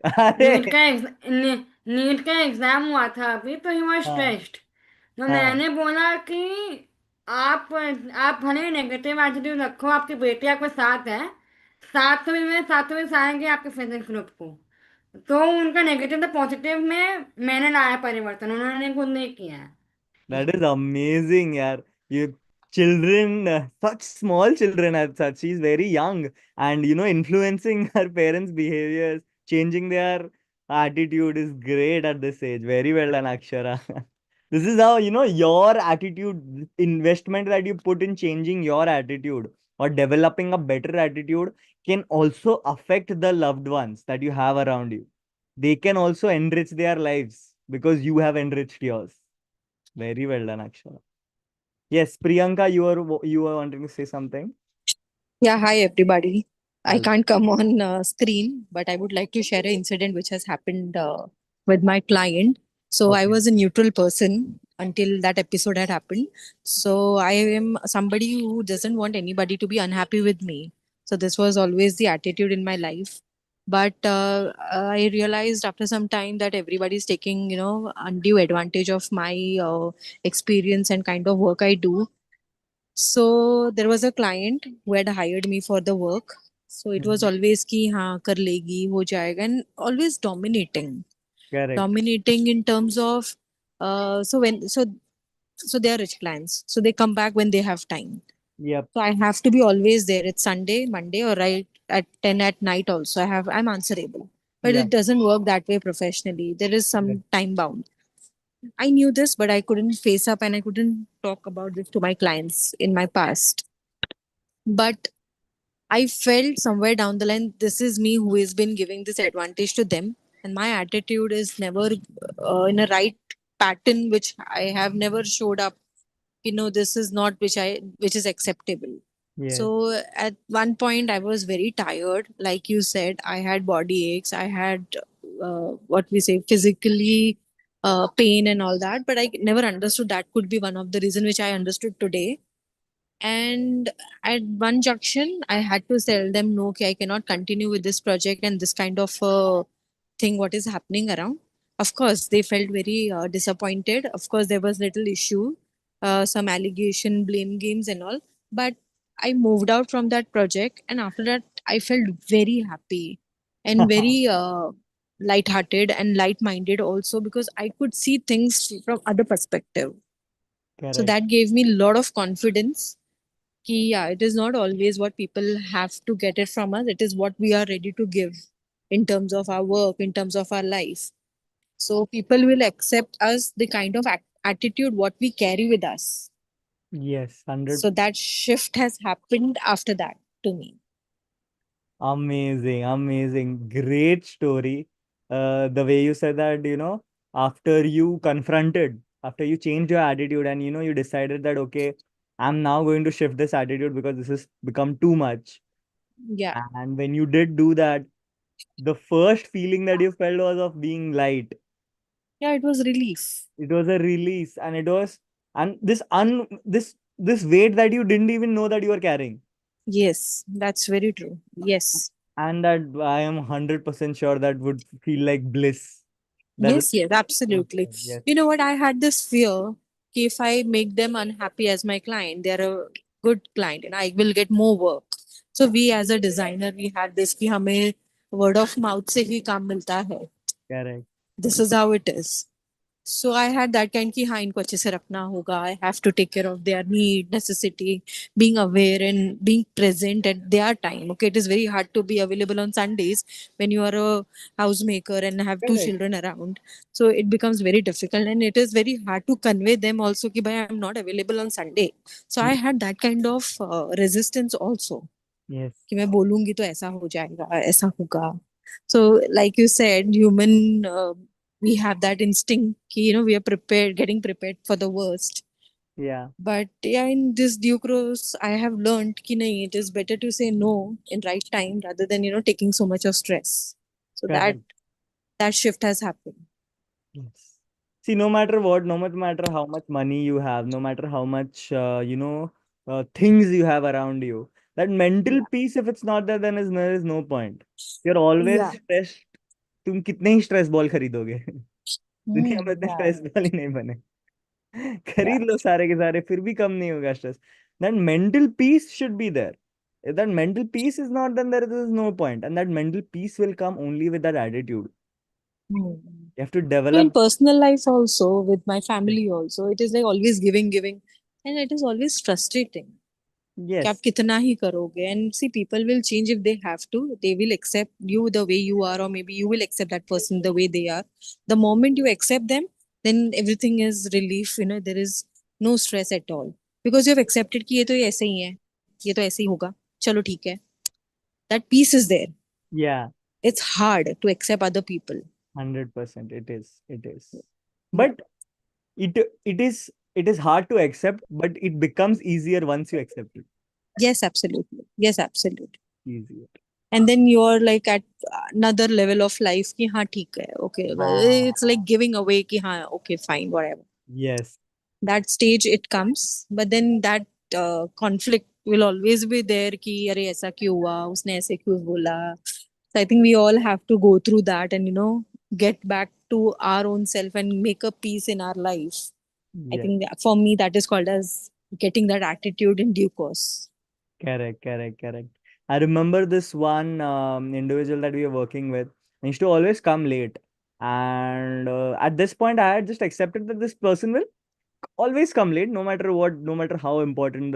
अरे नीट का एग्जाम हुआ था अभी, तो ही वॉज हाँ स्ट्रेस्ड. तो हाँ. मैंने बोला कि आप भले नेगेटिव एटीट्यूड रखो, आपकी बेटी आपके साथ है, सातवें से आएंगे आपके फिजिक्स ग्रुप को. तो उनका नेगेटिव तो पॉजिटिव में मैंने लाया परिवर्तन, उन्होंने खुद नहीं किया है. That is amazing, yaar. You children, such small children at such, she's very young and influencing her parents' behaviors, changing their attitude is great at this age. Very well done, Akshara. This is how, your attitude, investment that you put in changing your attitude or developing a better attitude can also affect the loved ones that you have around you. They can also enrich their lives because you have enriched yours. Very well done, Akshara. Yes, Priyanka, you are wanting to say something? Yeah, hi everybody. I Hello. can't come on screen, but I would like to share an incident which has happened with my client. So I Okay. was a neutral person until that episode had happened. So I am somebody who doesn't want anybody to be unhappy with me. So this was always the attitude in my life. But I realized after some time that everybody is taking, undue advantage of my experience and kind of work I do. So there was a client who had hired me for the work. So it was always ki हाँ कर लेगी हो जाएगा, and always dominating. Correct. Dominating in terms of so they are rich clients. So they come back when they have time. Yep. So I have to be always there. It's Sunday, Monday, or right at 10 at night also. I'm answerable. But Yeah. it doesn't work that way professionally. There is some time bound. I knew this, but I couldn't face up and I couldn't talk about this to my clients in my past. But I felt somewhere down the line, this is me who has been giving this advantage to them. And my attitude is never in a right pattern, which I have never showed up. This is not which is acceptable. Yes. So at one point, I was very tired. Like you said, I had body aches. I had what we say physically pain and all that. But I never understood that could be one of the reason which I understood today. And at one junction, I had to tell them, no, okay, I cannot continue with this project and this kind of thing, what is happening around. Of course, they felt very disappointed. Of course, there was little issue, some allegation, blame games and all. But I moved out from that project. And after that, I felt very happy and very light-hearted and light-minded also, because I could see things from other perspective. So Correct. that gave me a lot of confidence. Yeah, it is not always what people have to get it from us. It is what we are ready to give in terms of our work, in terms of our life. So people will accept us the kind of attitude what we carry with us. Yes, 100. So that shift has happened after that to me. Amazing, amazing. Great story. The way you said that, after you confronted, after you changed your attitude and, you decided that, okay, I'm now going to shift this attitude because this has become too much. Yeah. And when you did do that, the first feeling that you felt was of being light. Yeah, it was relief. It was a release, and it was, and this weight that you didn't even know that you were carrying. Yes, that's very true. Yes. And that I am 100% sure that would feel like bliss. That would, Yes, absolutely. yes, You know what? I had this fear कि if I make them unhappy as my client, they're a good client and I will get more work. So we as a designer, we had this कि हमें word of mouth से ही काम मिलता है. correct. This is how it is. So I had that kind कि हाँ इनको अच्छे से रखना होगा. I have to take care of their need, necessity, being aware and being present at their time. Okay, it is very hard to be available on Sundays when you are a housemaker and have two Correct. children around. So it becomes very difficult and it is very hard to convey them also कि भाई I'm not available on Sunday. So I had that kind of resistance also. Yes. कि मैं बोलूंगी तो ऐसा हो जाएगा, ऐसा होगा. So like you said, human we have that instinct कि, we are prepared, getting prepared for the worst. Yeah. But yeah, in this due course, I have learned कि नहीं, it is better to say no in right time rather than, taking so much of stress. So Correct. that shift has happened. Yes. See, no matter what, no matter how much money you have, no matter how much, things you have around you, that mental peace, if it's not there, then there is no point. You're always Yeah. stressed. तुम कितने ही stress ball खरीदोगे? दुनिया में इतने Yeah. Stress ball ही नहीं बने. खरीद लो सारे के सारे, फिर भी कम नहीं होगा stress. That mental peace should be there. If that mental peace is not, then there is no point. And that mental peace will come only with that attitude. You have to So in develop. personal life also, with my family also, it is like always giving, and it is always frustrating. कि आप Yes. कितना ही करोगे, and see, people will change if they have to. They will accept you the way you are, or maybe you will accept that person the way they are. The moment you accept them, then everything is relief. There is no stress at all because you have accepted कि ये तो ऐसे ही है, ये तो ऐसे ही होगा, चलो ठीक है. That peace is there. Yeah. It's hard to accept other people. 100%. It is. It is. But it is hard to accept, but it becomes easier once you accept it. Yes, absolutely. Yes, absolutely. Easier. And then you're like at another level of life कि हाँ ठीक है, okay. It's like giving away कि हाँ okay fine whatever. Yes. That stage it comes, but then that conflict will always be there कि अरे ऐसा क्यों हुआ, उसने ऐसे क्यों बोला. So I think we all have to go through that and get back to our own self and make a peace in our life. I Yes. think for me that is called as getting that attitude in due course. Correct. I remember this one individual that we were working with. He used to always come late. And at this point, I had just accepted that this person will always come late, no matter what, no matter how important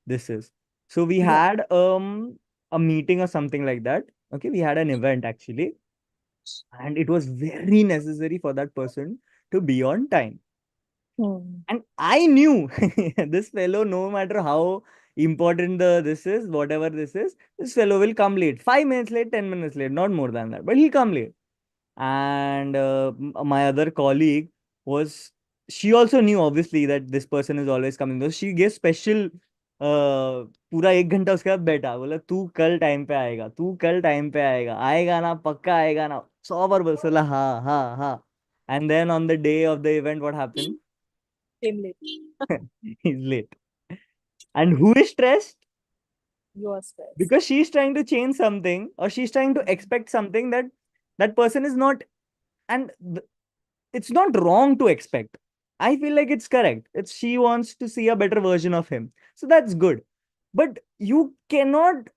this is. So we Yeah. had a meeting or something like that. Okay, we had an event actually, and it was very necessary for that person to be on time. And I knew this fellow, no matter how important this is, whatever this fellow will come late. 5 minutes late, 10 minutes late, not more than that, but he'll come late. And my other colleague she also knew obviously that this person is always coming. So she gave special पूरा 1 घंटा उसके बाद बैठा, बोला तू कल time पे आएगा, तू कल टाइम पे आएगा, आएगा ना, पक्का आएगा ना, 100 बार बोला हाँ हाँ हाँ. And then on the day of the event, what happened? Came late. He's late. And who is stressed? You are stressed. Because she's trying to change something, or she's trying to expect something that that person is not. And it's not wrong to expect. I feel like it's correct. She wants to see a better version of him. So that's good. But you cannot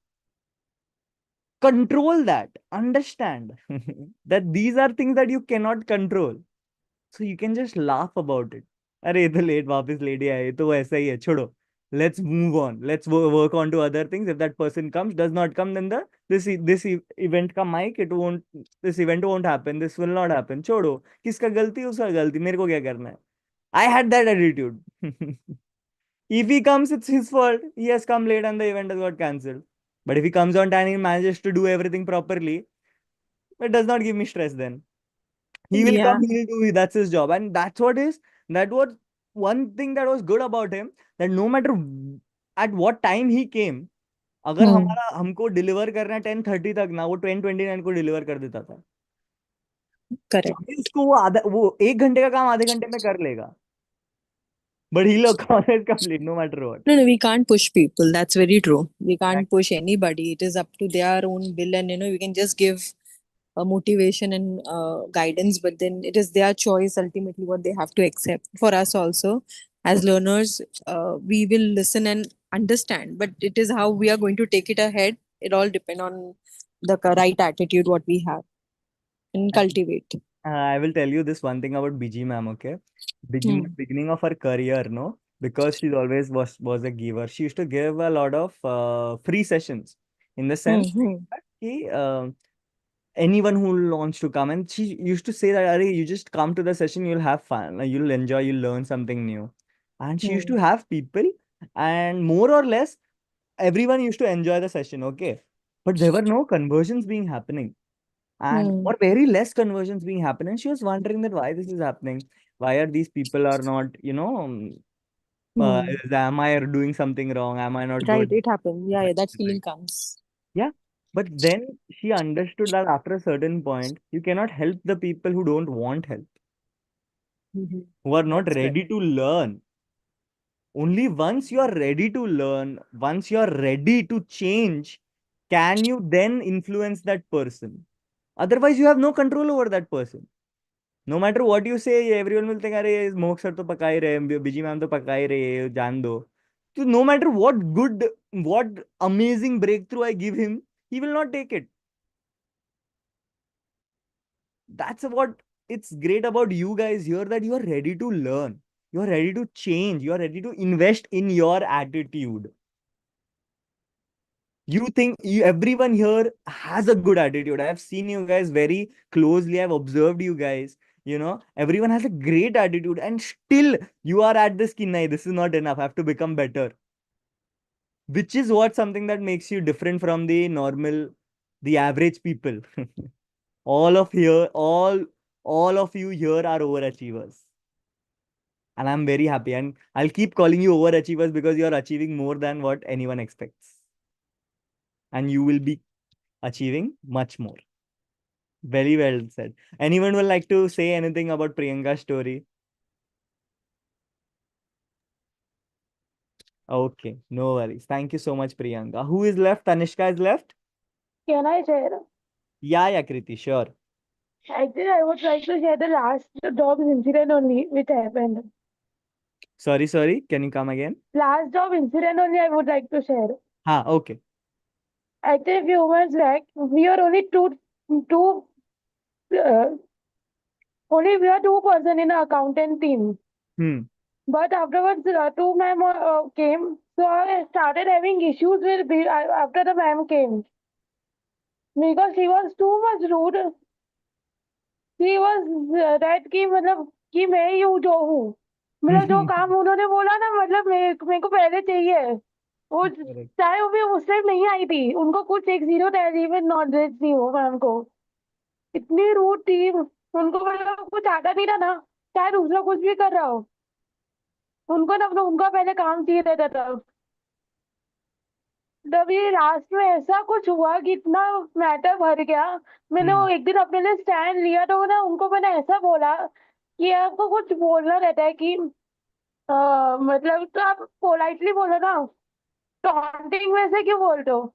control that. Understand that these are things that you cannot control. So you can just laugh about it. अरे ये तो late, वापस late ही आए, ये तो ऐसा ही है, छोड़ो. Let's move on. Let's work on to other things. If that person comes, does not come, then this event का mic, this event won't happen. This will not happen. छोड़ो, किसका गलती, उसका गलती, मेरे को क्या करना है. I had that attitude. If he comes, it's his fault. He has come late and the event has got cancelled. But if he comes on time and he manages to do everything properly, it does not give me stress then. He will Yeah. come, he will do it. That's his job. And that was one thing that was good about him, that no matter at what time he came, अगर Hmm. हमारा हमको deliver करना है 10:30 तक ना, वो 10:29 को deliver कर देता था। Correct. चाहे उसको वो 1 घंटे का काम आधे घंटे में कर लेगा, but he'll always complete no matter what. No, we can't push people. That's very true. We can't Exactly. push anybody. It is up to their own will, and we can just give a motivation and guidance, but then it is their choice ultimately what they have to accept. For us also, as learners, we will listen and understand, but it is how we are going to take it ahead. It all depend on the right attitude what we have and cultivate. I will tell you this one thing about BG ma'am, okay? Hmm. Beginning of her career, no, because she's always was a giver. She used to give a lot of free sessions, in the sense Hmm. that anyone who wants to come, and she used to say that, Are, you just come to the session, you'll have fun, like, you'll enjoy, you'll learn something new. And she used to Hmm. have people, and more or less everyone used to enjoy the session, okay? But there were no conversions being happening, and Hmm. or very less conversions being happening. She was wondering that why this is happening, why are these people are not, Hmm. am I doing something wrong, am I not Right, good? it happens. Yeah, that Right. feeling comes. Yeah, but then she understood that after a certain point, you cannot help the people who don't want help, Mhm. who are not That's right. ready to learn. Only once you are ready to learn, once you are ready to change, can you then influence that person. Otherwise, you have no control over that person. No matter what you say, everyone will think, अरे मोक्ष sir तो पका ही रहे, बीजी ma'am तो पका ही रही है, जान दो. So no matter what amazing breakthrough I give him, he will not take it. That's what it's great about you guys here, that you are ready to learn, you are ready to change, you are ready to invest in your attitude. You think everyone here has a good attitude. I have seen you guys very closely, I've observed you guys. Everyone has a great attitude, and still you are at this ki, nahi, this is not enough, I have to become better. Which is what something that makes you different from the average people. all of here, all of you here are overachievers. And I'm very happy. And I'll keep calling you overachievers because you're achieving more than what anyone expects. And you will be achieving much more. Very well said. Anyone would like to say anything about Priyanka's story? Okay, no worries. Thank you so much, Priyanka. Who is left? Tanishka is left? Can I share? Yeah, Kriti, sure. Actually, I would like to share the last job incident only which happened. Sorry. Can you come again? Last job incident only I would like to share. Okay. Actually, a few months back, we are only two, uh, only we are two person in the accountant team. Hmm. But afterwards, two ma'am came, so I started having issues with after the ma'am came because she was too much rude. She was that कि मतलब कि मैं ही हूँ जो हूँ, मतलब जो काम उन्होंने बोला ना, मतलब मेरे को पहले चाहिए वो, Correct. चाहे वो भी उस टाइम नहीं आई थी, उनको कुछ एक जीरो तहजीब नॉलेज थी वो मैम को, इतनी रूड थी उनको, मतलब कुछ आता नहीं था ना, चाहे दूसरा कुछ भी कर रहा हो, उनको ना उनका पहले काम चाहिए रहता था। तभी लास्ट में ऐसा कुछ हुआ कि इतना मैटर भर गया, मैंने वो एक दिन अपने लिए स्टैंड लिया, तो ना उनको मैंने ऐसा बोला कि आपको कुछ बोलना रहता है कि मतलब तो आप पोलाइटली बोलो ना, टॉन्टिंग में से क्यों बोलते हो।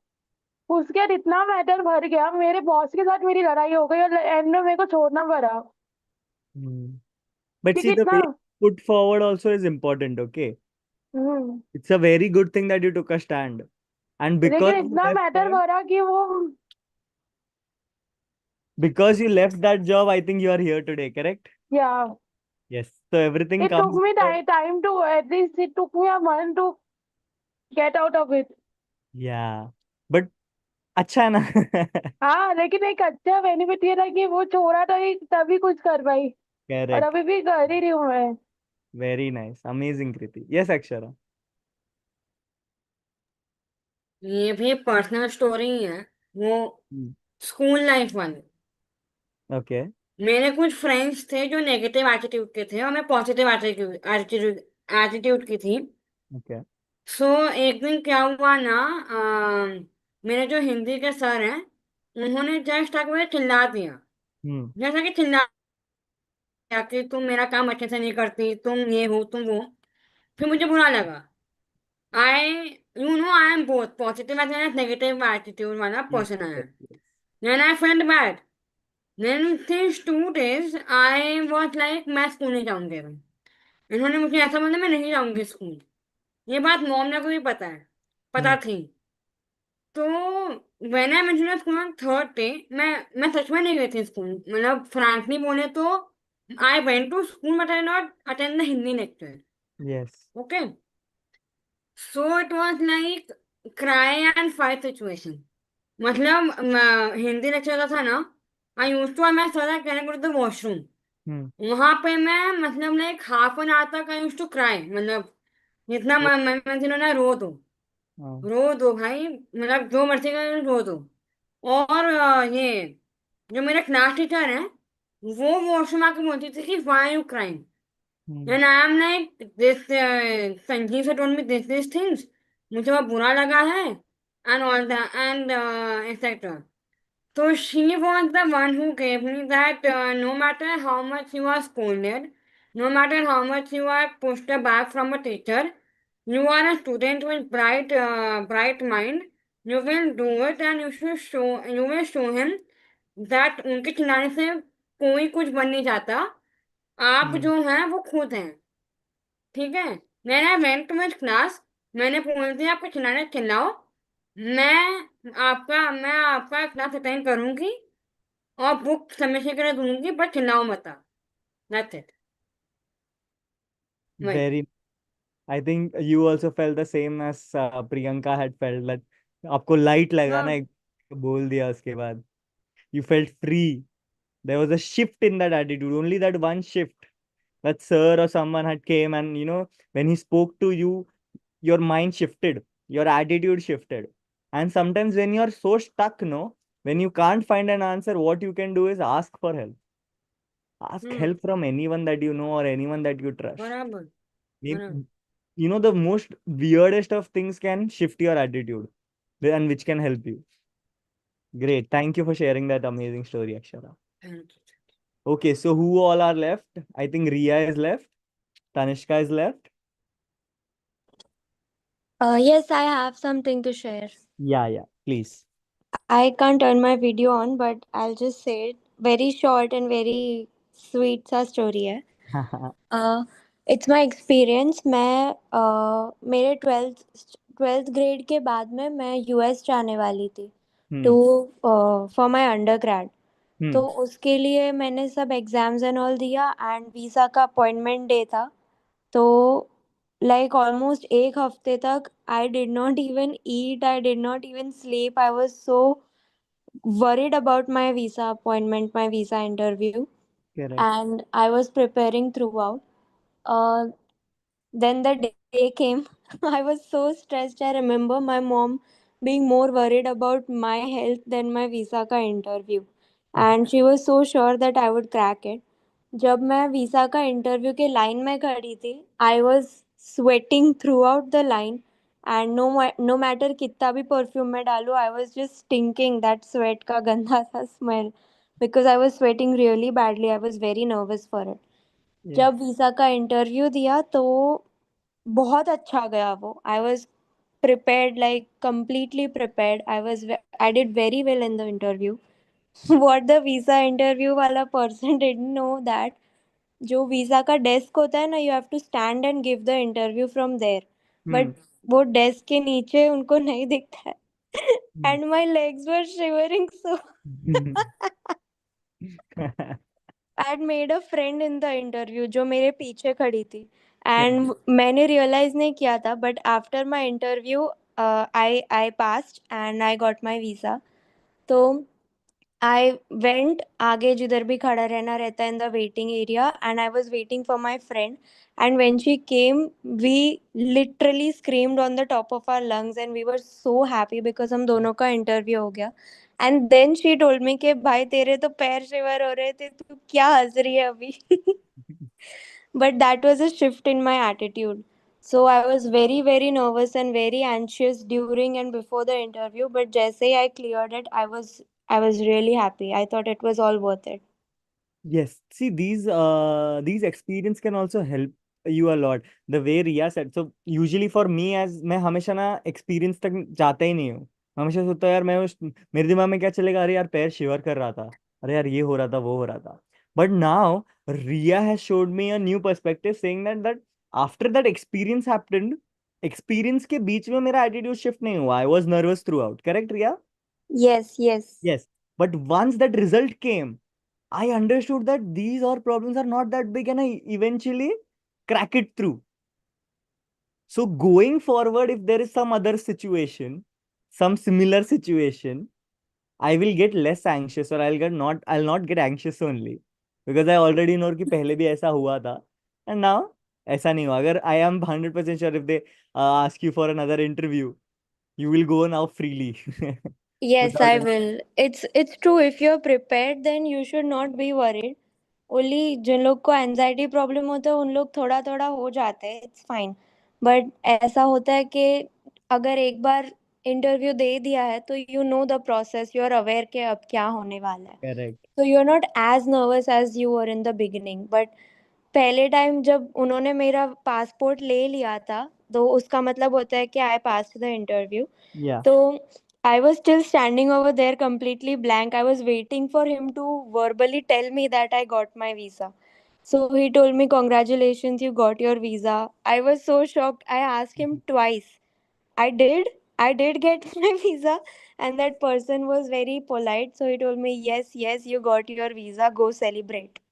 उसके बाद इतना मैटर भर गया, मेरे बॉस के साथ मेरी लड़ाई हो गई और एंड में मेरे को छोड़ना पड़ा But see, क्योंकि the इतना way you put forward also is important, okay? It's a very good thing that you took a stand. And लेकिन इतना मैटर भरा कि वो because you left that job, I think you are here today, correct? या Yes. So everything it took comes me with time to, at least it took me a month to get out of it. yeah. But अच्छा है ना? हाँ, लेकिन एक अच्छा benefit ये था कि वो छोड़ा था ही तभी कुछ कर पाई, और Correct. अभी भी कर ही रही हूँ मैं। Very nice. Amazing, Kriti. Yes, Akshara. ये भी पर्सनल स्टोरी ही है, वो Hmm. स्कूल लाइफ वाली। Okay. मेरे कुछ फ्रेंड्स थे जो नेगेटिव एटीट्यूड के थे और मैं पॉजिटिव एटीट्यूड एटीट्यूड एटीट्यूड की थी। Okay. सो एक दिन क्या हुआ ना, मेरे जो हिंदी के सर हैं उन्होंने जस्ट आके मुझे चिल्ला दिया, Hmm. जैसा कि चिल्ला दिया कि तुम मेरा काम अच्छे से नहीं करती, तुम ये हो तुम वो। फिर मुझे बुरा लगा। I I am both positive and negative attitude वाला Yes, पर्सन है। yes, yes. Then I felt bad. Then since 2 days I was like मैं स्कूल नहीं जाऊंगी अभी। इन्होंने मुझे ऐसा बोला मैं नहीं जाऊंगी स्कूल। ये बात मॉम ने को भी पता Hmm. थी। तो when I mention school on third day, मैं सच में नहीं गई थी स्कूल, मतलब फ्रैंकली बोले तो I went to school but I not attend the Hindi lecture. Yes. Okay, so it was like cry and fight situation. मतलब हिंदी लेक्चर था ना, आई यूज्ड टू मैं sir can go to the washroom. Hmm. वहां पे मैं मतलब like half an hour तक आई used to cry, मतलब जितना Yes. मैं जिन्होंने रो दो, रो दो भाई, मतलब जो मर्जी का रो दो। और ये जो मेरे क्लास टीचर है वो वॉशरूम आके बोलती थी कि why you crying, Hmm. And I am like this Sanjeev से टोल्ड मी दिस थिंग्स, मुझे वो बुरा लगा है and all the end etcetera. So she was the one who gave me that no matter how much you are scolded, no matter how much you are pushed back from a teacher, you are a student with bright mind. You will do it and you will show him that उनके चिल्लाने से कोई कुछ बन नहीं जाता। आप Hmm. जो हैं वो खुद हैं, ठीक है। मैंने वेंट टू माई क्लास, मैंने बोल दिया आपको चिल्लाने चिल्लाओ, मैं आपका क्लास अटेंड करूंगी और बुक समय से करे दूंगी, बट चिल्लाओ मत। That's it. वही। Very. I think you also felt the same as Priyanka had felt that आपको light लगा ना हाँ। एक बोल दिया उसके बाद you felt free. There was a shift in that attitude, only that one shift. That sir or someone had came and when he spoke to you, your mind shifted, your attitude shifted. And sometimes when you're so stuck, no, when you can't find an answer, what you can do is ask for help. Ask help from anyone that you know or anyone that you trust. बराबर Maybe, बराबर। the most weirdest of things can shift your attitude and which can help you. Great. Thank you for sharing that amazing story, Akshara. Thank you. Okay, so who all are left? I think Ria is left. Tanishka is left. Yes, I have something to share. Yeah, please. I can't turn my video on, but I'll just say it. Very short and very sweet सा story है. It's my experience. मैं मेरे twelfth grade के बाद में मैं US जाने वाली थी टू फॉर माय अंडरग्रेड. तो उसके लिए मैंने सब एग्जाम्स एंड ऑल दिया एंड वीज़ा का अपॉइंटमेंट डे था. तो like almost एक हफ्ते तक I did not even eat, I did not even sleep. I was so worried about my visa appointment, my visa interview, Correct. and I was preparing throughout. Uh, then the day came. I was so stressed. I remember my mom being more worried about my health than my visa का interview, and she was so sure that I would crack it. जब मैं visa का interview के line में खड़ी थी, I was sweating throughout the line and no matter कितना भी परफ्यूम में डालूँ, I was just stinking that sweat का गंदा सा smell, because I was sweating really badly. I was very nervous for it. Yes. जब visa का interview दिया तो बहुत अच्छा गया वो. I was prepared, like completely prepared. I did very well in the interview. What the visa interview वाला person didn't know that जो वीज़ा का डेस्क होता है ना, you have to stand and give the interview from there, but वो desk के नीचे उनको नहीं दिखता है and my legs were shivering so. I had made a friend in the interview जो मेरे पीछे खड़ी थी एंड मैंने रियलाइज नहीं किया था, but after my interview I passed and I got my visa. तो I went आगे जिधर भी खड़ा रहना रहता है in the waiting area, and I was waiting for my friend. And when she came, we literally screamed on the top of our lungs, and we were so happy because हम दोनों का interview हो गया. And then she told me कि भाई तेरे तो पैर शिवर हो रहे थे, तू क्या हंस रही है अभी? But that was a shift in my attitude. So I was very, very nervous and very anxious during and before the interview. But जैसे ही I cleared it, I was really happy. I thought it was all worth it. Yes, see these experience can also help you a lot. The way Riya said. So usually for me as मैं हमेशा ना experience तक जाता ही नहीं हूँ. हमेशा सोचता है यार मैं उस मेरे दिमाग में क्या चलेगा, अरे यार पैर शिवर कर रहा था, अरे यार ये हो रहा था वो हो रहा था. But now Riya has showed me a new perspective saying that after that experience happened, experience के बीच में मेरा attitude shift नहीं हुआ. I was nervous throughout. Correct, Riya? Yes, yes. Yes. But once that result came, I understood that these all problems are not that big and I eventually crack it through. So going forward, if there is some other situation, some similar situation, I will get less anxious or I'll not get anxious only because I already know कि पहले भी ऐसा हुआ था and now ऐसा नहीं हुआ. अगर I am 100% sure if they ask you for another interview, you will go now freely. Yes, Without I any- will. It's true. If you're prepared, then you should not be worried. Only जिन लोग को anxiety problem होता है उन लोग थोड़ा थोड़ा हो जाते हैं, इट्स फाइन. बट ऐसा होता है कि अगर एक बार इंटरव्यू दे दिया है तो you know the process, you are aware कि अब क्या होने वाला है. Correct. So you're not as nervous as you were in the beginning. But पहले टाइम जब उन्होंने मेरा पासपोर्ट ले लिया था तो उसका मतलब होता है कि I pass the interview. Yeah. So I was still standing over there completely blank. I was waiting for him to verbally tell me that I got my visa. So he told me, "Congratulations, you got your visa." I was so shocked. I asked him twice. I did. I did get my visa. And that person was very polite. So he told me, "Yes, yes, you got your visa. Go celebrate."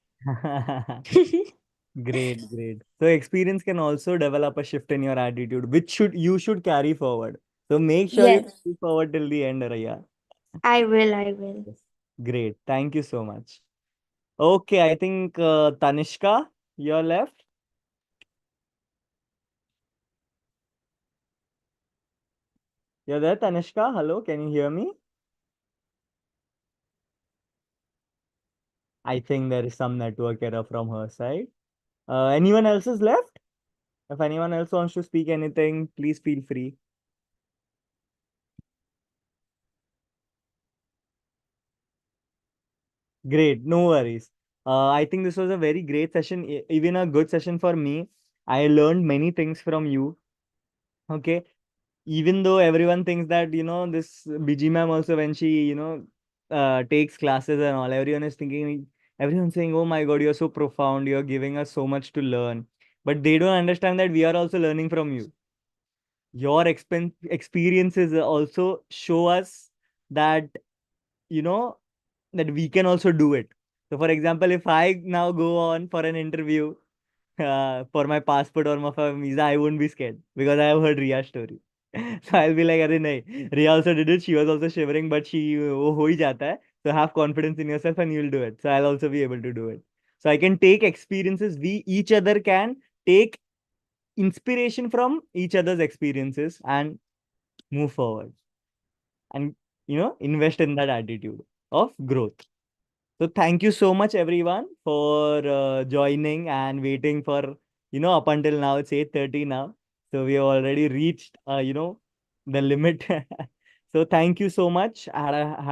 Great, great. So experience can also develop a shift in your attitude, which you should carry forward. So make sure you Yes, carry forward till the end, Raya. I will. I will. Yes. Great. Thank you so much. Okay, I think Tanishka, you're left. You're there, Tanishka. Hello, can you hear me? I think there is some network error from her side. Anyone else is left? If anyone else wants to speak anything, please feel free. Great, no worries. I think this was a very great session, even a good session for me. I learned many things from you. Okay. Even though everyone thinks that, this BG ma'am also, when she, takes classes and all, everyone is thinking, everyone's saying, oh my God, you're so profound. You're giving us so much to learn. But they don't understand that we are also learning from you. Your experiences also show us that, you know, that we can also do it. So, for example, if I now go on for an interview for my passport or my visa, I won't be scared because I have heard Riya's story. So I'll be like, "Arey nahi, Riya also did it. She was also shivering, but she wo ho hi jata hai. So have confidence in yourself and you'll do it." So I'll also be able to do it. So I can take experiences. We each other can take inspiration from each other's experiences and move forward and invest in that attitude of growth. So thank you so much everyone for joining and waiting for up until now. It's 8:30 now, so we have already reached the limit. So thank you so much. I had a